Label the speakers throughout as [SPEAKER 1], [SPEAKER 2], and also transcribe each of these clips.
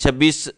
[SPEAKER 1] 26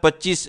[SPEAKER 1] 25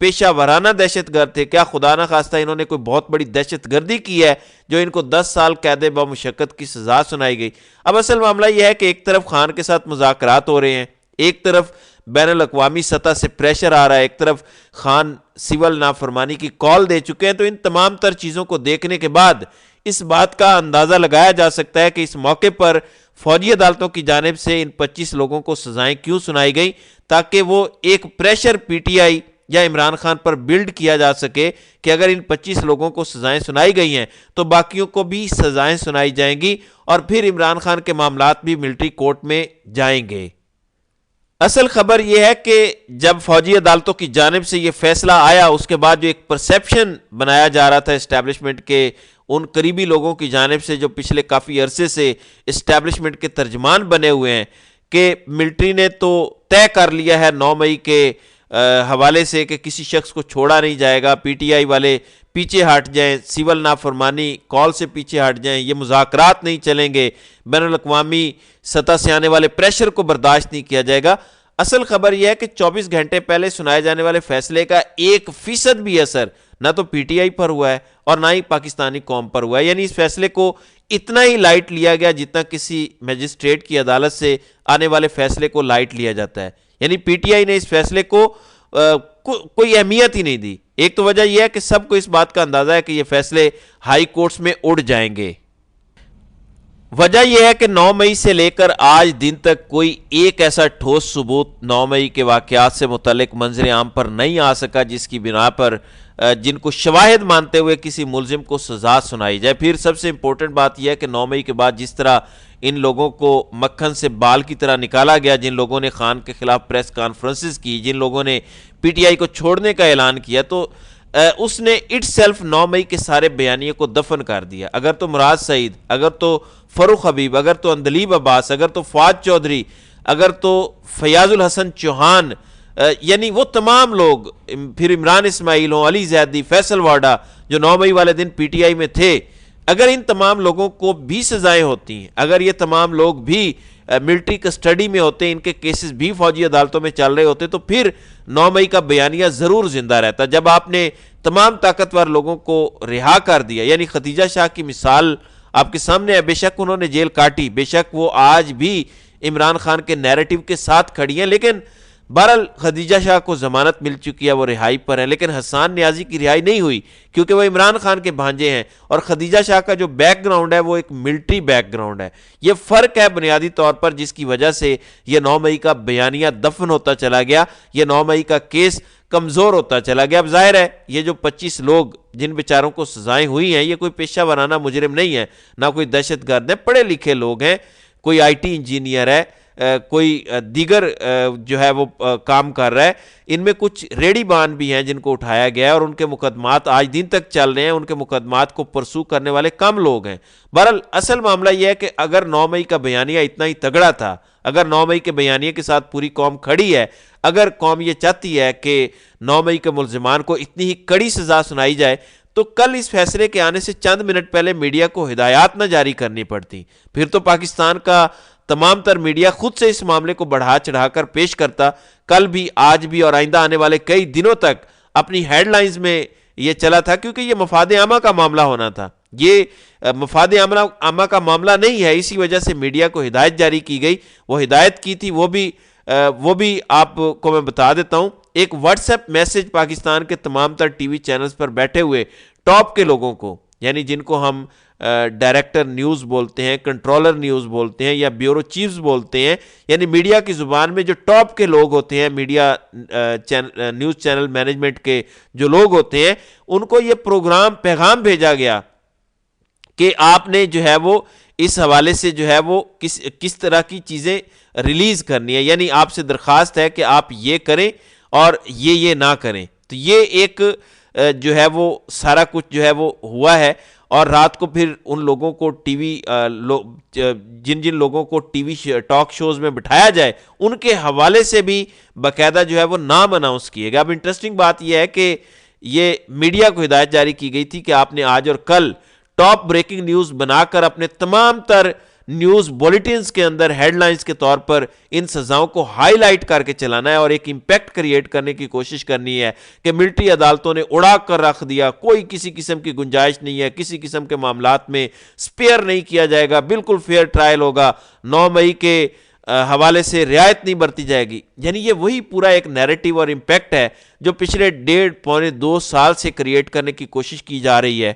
[SPEAKER 1] پیشہ ورانہ دہشت گرد تھے؟ کیا خدا نہ خواستہ انہوں نے کوئی بہت بڑی دہشت گردی کی ہے جو ان کو 10 سال قید بمشقت کی سزا سنائی گئی؟ اب اصل معاملہ یہ ہے کہ ایک طرف خان کے ساتھ مذاکرات ہو رہے ہیں، ایک طرف بین الاقوامی سطح سے پریشر آ رہا ہے، ایک طرف خان سول نافرمانی کی کال دے چکے ہیں. تو ان تمام تر چیزوں کو دیکھنے کے بعد اس بات کا اندازہ لگایا جا سکتا ہے کہ اس موقع پر فوجی عدالتوں کی جانب سے ان 25 لوگوں کو سزائیں کیوں سنائی گئیں، تاکہ وہ ایک پریشر پی ٹی آئی یا عمران خان پر بلڈ کیا جا سکے کہ اگر ان 25 لوگوں کو سزائیں سنائی گئی ہیں تو باقیوں کو بھی سزائیں سنائی جائیں گی اور پھر عمران خان کے معاملات بھی ملٹری کورٹ میں جائیں گے. اصل خبر یہ ہے کہ جب فوجی عدالتوں کی جانب سے یہ فیصلہ آیا، اس کے بعد جو ایک پرسیپشن بنایا جا رہا تھا اسٹیبلشمنٹ کے ان قریبی لوگوں کی جانب سے جو پچھلے کافی عرصے سے اسٹیبلشمنٹ کے ترجمان بنے ہوئے ہیں، کہ ملٹری نے تو طے کر لیا ہے 9 مئی کے حوالے سے کہ کسی شخص کو چھوڑا نہیں جائے گا، پی ٹی آئی والے پیچھے ہٹ جائیں، سول نافرمانی کال سے پیچھے ہٹ جائیں، یہ مذاکرات نہیں چلیں گے، بین الاقوامی سطح سے آنے والے پریشر کو برداشت نہیں کیا جائے گا. اصل خبر یہ ہے کہ 24 گھنٹے پہلے سنائے جانے والے فیصلے کا 1% بھی اثر نہ تو پی ٹی آئی پر ہوا ہے اور نہ ہی پاکستانی قوم پر ہوا ہے. یعنی اس فیصلے کو اتنا ہی لائٹ لیا گیا جتنا کسی میجسٹریٹ کی عدالت سے آنے والے فیصلے کو لائٹ لیا جاتا ہے. یعنی پی ٹی آئی نے اس فیصلے کو کوئی اہمیت ہی نہیں دی. ایک تو وجہ یہ ہے کہ سب کو اس بات کا اندازہ ہے کہ یہ فیصلے ہائی کورٹس میں اڑ جائیں گے. وجہ یہ ہے کہ 9 مئی سے لے کر آج دن تک کوئی ایک ایسا ٹھوس ثبوت 9 مئی کے واقعات سے متعلق منظر عام پر نہیں آ سکا جس کی بنا پر جن کو شواہد مانتے ہوئے کسی ملزم کو سزا سنائی جائے. پھر سب سے امپورٹنٹ بات یہ ہے کہ 9 مئی کے بعد جس طرح ان لوگوں کو مکھن سے بال کی طرح نکالا گیا، جن لوگوں نے خان کے خلاف پریس کانفرنسز کی، جن لوگوں نے پی ٹی آئی کو چھوڑنے کا اعلان کیا، تو اس نے اٹ سیلف 9 مئی کے سارے بیانیے کو دفن کر دیا. اگر تو مراد سعید، اگر تو فروخ حبیب، اگر تو اندلیب عباس، اگر تو فواد چودھری، اگر تو فیاض الحسن چوہان، یعنی وہ تمام لوگ، پھر عمران اسماعیل ہوں، علی زیدی، فیصل واڈا جو 9 مئی والے دن پی ٹی آئی میں تھے، اگر ان تمام لوگوں کو بھی سزائیں ہوتی ہیں، اگر یہ تمام لوگ بھی ملٹری کسٹڈی میں ہوتے، ان کے کیسز بھی فوجی عدالتوں میں چل رہے ہوتے، تو پھر 9 مئی کا بیانیہ ضرور زندہ رہتا. جب آپ نے تمام طاقتور لوگوں کو رہا کر دیا، یعنی ختیجہ شاہ کی مثال آپ کے سامنے ہے، بے شک انہوں نے جیل کاٹی، بے شک وہ آج بھی عمران خان کے نیریٹو کے ساتھ کھڑی ہیں، لیکن بہرحال خدیجہ شاہ کو ضمانت مل چکی ہے، وہ رہائی پر ہیں. لیکن حسان نیازی کی رہائی نہیں ہوئی کیونکہ وہ عمران خان کے بھانجے ہیں، اور خدیجہ شاہ کا جو بیک گراؤنڈ ہے وہ ایک ملٹری بیک گراؤنڈ ہے. یہ فرق ہے بنیادی طور پر، جس کی وجہ سے یہ 9 مئی کا بیانیہ دفن ہوتا چلا گیا، یہ 9 مئی کا کیس کمزور ہوتا چلا گیا. اب ظاہر ہے یہ جو 25 لوگ جن بیچاروں کو سزائیں ہوئی ہیں، یہ کوئی پیشہ ورانہ مجرم نہیں ہے، نہ کوئی دہشت گرد ہے، پڑھے لکھے لوگ ہیں، کوئی آئی ٹی انجینئر ہے، کوئی دیگر جو ہے وہ کام کر رہا ہے. ان میں کچھ ریڑی بان بھی ہیں جن کو اٹھایا گیا ہے اور ان کے مقدمات آج دن تک چل رہے ہیں، ان کے مقدمات کو پرسو کرنے والے کم لوگ ہیں. بہرحال اصل معاملہ یہ ہے کہ اگر 9 مئی کا بیانیہ اتنا ہی تگڑا تھا، اگر 9 مئی کے بیانیے کے ساتھ پوری قوم کھڑی ہے، اگر قوم یہ چاہتی ہے کہ 9 مئی کے ملزمان کو اتنی ہی کڑی سزا سنائی جائے، تو کل اس فیصلے کے آنے سے چند منٹ پہلے میڈیا کو ہدایات نہ جاری کرنی پڑتی. پھر تو پاکستان کا تمام تر میڈیا خود سے اس معاملے کو بڑھا چڑھا کر پیش کرتا. کل بھی، آج بھی اور آئندہ آنے والے کئی دنوں تک اپنی ہیڈ لائنز میں یہ چلا تھا، کیونکہ یہ مفاد عامہ کا معاملہ ہونا تھا. یہ مفاد عامہ کا معاملہ نہیں ہے، اسی وجہ سے میڈیا کو ہدایت جاری کی گئی. وہ ہدایت کی تھی، وہ بھی آپ کو میں بتا دیتا ہوں. ایک واٹس ایپ میسج پاکستان کے تمام تر ٹی وی چینلز پر بیٹھے ہوئے ٹاپ کے لوگوں کو، یعنی جن کو ہم ڈائریکٹر نیوز بولتے ہیں، کنٹرولر نیوز بولتے ہیں، یا بیورو چیفز بولتے ہیں، یعنی میڈیا کی زبان میں جو ٹاپ کے لوگ ہوتے ہیں، میڈیا نیوز چینل مینجمنٹ کے جو لوگ ہوتے ہیں، ان کو یہ پیغام بھیجا گیا کہ آپ نے جو ہے وہ اس حوالے سے جو ہے وہ کس طرح کی چیزیں ریلیز کرنی ہے. یعنی آپ سے درخواست ہے کہ آپ یہ کریں اور یہ نہ کریں. تو یہ ایک جو ہے وہ سارا کچھ جو ہے وہ ہوا ہے. اور رات کو پھر ان لوگوں کو ٹی وی جن لوگوں کو ٹی وی ٹاک شوز میں بٹھایا جائے، ان کے حوالے سے بھی باقاعدہ جو ہے وہ نام اناؤنس کیے گا. اب انٹرسٹنگ بات یہ ہے کہ یہ میڈیا کو ہدایت جاری کی گئی تھی کہ آپ نے آج اور کل ٹاپ بریکنگ نیوز بنا کر اپنے تمام تر نیوز بولیٹنز کے اندر ہیڈ لائنز کے طور پر ان سزاؤں کو ہائی لائٹ کر کے چلانا ہے اور ایک امپیکٹ کریٹ کرنے کی کوشش کرنی ہے کہ ملٹری عدالتوں نے اڑا کر رکھ دیا, کوئی کسی قسم کی گنجائش نہیں ہے, کسی قسم کے معاملات میں سپیئر نہیں کیا جائے گا, بالکل فیئر ٹرائل ہوگا, 9 مئی کے حوالے سے رعایت نہیں برتی جائے گی. یعنی یہ وہی پورا ایک نیریٹو اور امپیکٹ ہے جو پچھلے 1.5-2 سال سے کریٹ کرنے کی کوشش کی جا رہی ہے.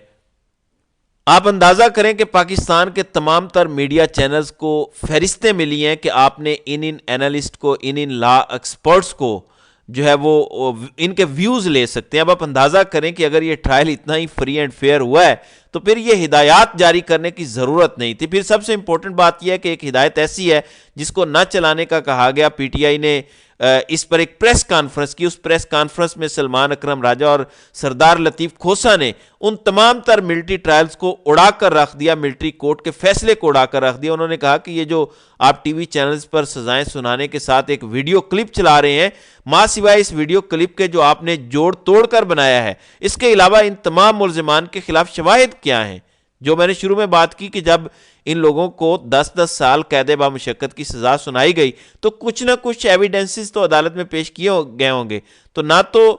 [SPEAKER 1] آپ اندازہ کریں کہ پاکستان کے تمام تر میڈیا چینلز کو فہرستیں ملی ہیں کہ آپ نے ان اینالسٹ کو, ان لا ایکسپرٹس کو جو ہے وہ ان کے ویوز لے سکتے ہیں. اب آپ اندازہ کریں کہ اگر یہ ٹرائل اتنا ہی فری اینڈ فیئر ہوا ہے تو پھر یہ ہدایات جاری کرنے کی ضرورت نہیں تھی. پھر سب سے امپورٹنٹ بات یہ ہے کہ ایک ہدایت ایسی ہے جس کو نہ چلانے کا کہا گیا. پی ٹی آئی نے اس پر ایک پریس کانفرنس کی, اس پریس کانفرنس میں سلمان اکرم راجہ اور سردار لطیف کھوسہ نے ان تمام تر ملٹری ٹرائلز کو اڑا کر رکھ دیا, ملٹری کورٹ کے فیصلے کو اڑا کر رکھ دیا. انہوں نے کہا کہ یہ جو آپ ٹی وی چینلز پر سزائیں سنانے کے ساتھ ایک ویڈیو کلپ چلا رہے ہیں, ماں سوائے اس ویڈیو کلپ کے جو آپ نے جوڑ توڑ کر بنایا ہے, اس کے علاوہ ان تمام ملزمان کے خلاف شواہد کیا ہیں؟ جو میں نے شروع میں بات کی کہ جب ان لوگوں کو 10-10 سال قید بامشقت کی سزا سنائی گئی تو کچھ نہ کچھ ایویڈنسز تو عدالت میں پیش کیے گئے ہوں گے. تو نہ تو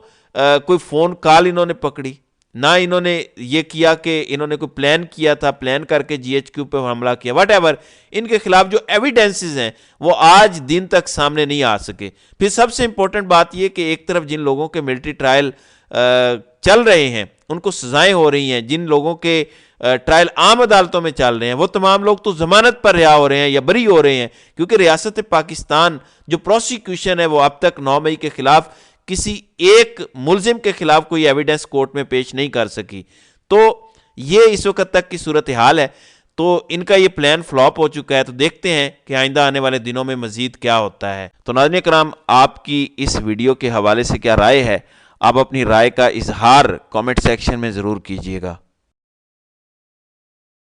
[SPEAKER 1] کوئی فون کال انہوں نے پکڑی, نہ انہوں نے یہ کیا کہ انہوں نے کوئی پلان کیا تھا, پلان کر کے جی ایچ کیو پہ حملہ کیا, واٹ ایور. ان کے خلاف جو ایویڈنسز ہیں وہ آج دن تک سامنے نہیں آ سکے. پھر سب سے امپورٹنٹ بات یہ کہ ایک طرف جن لوگوں کے ملٹری ٹرائل چل رہے ہیں ان کو سزائیں ہو رہی ہیں, جن لوگوں کے ٹرائل عام عدالتوں میں چل رہے ہیں وہ تمام لوگ تو ضمانت پر رہا ہو رہے ہیں یا بری ہو رہے ہیں, کیونکہ ریاست پاکستان جو پروسیکیوشن ہے وہ اب تک 9 مئی کے خلاف کسی ایک ملزم کے خلاف کوئی ایویڈنس کورٹ میں پیش نہیں کر سکی. تو یہ اس وقت تک کی صورتحال ہے. تو ان کا یہ پلان فلاپ ہو چکا ہے. تو دیکھتے ہیں کہ آئندہ آنے والے دنوں میں مزید کیا ہوتا ہے. تو ناظرین کرام, آپ کی اس ویڈیو کے حوالے سے کیا رائے ہے؟ آپ اپنی رائے کا اظہار کامنٹ سیکشن میں ضرور کیجیے گا.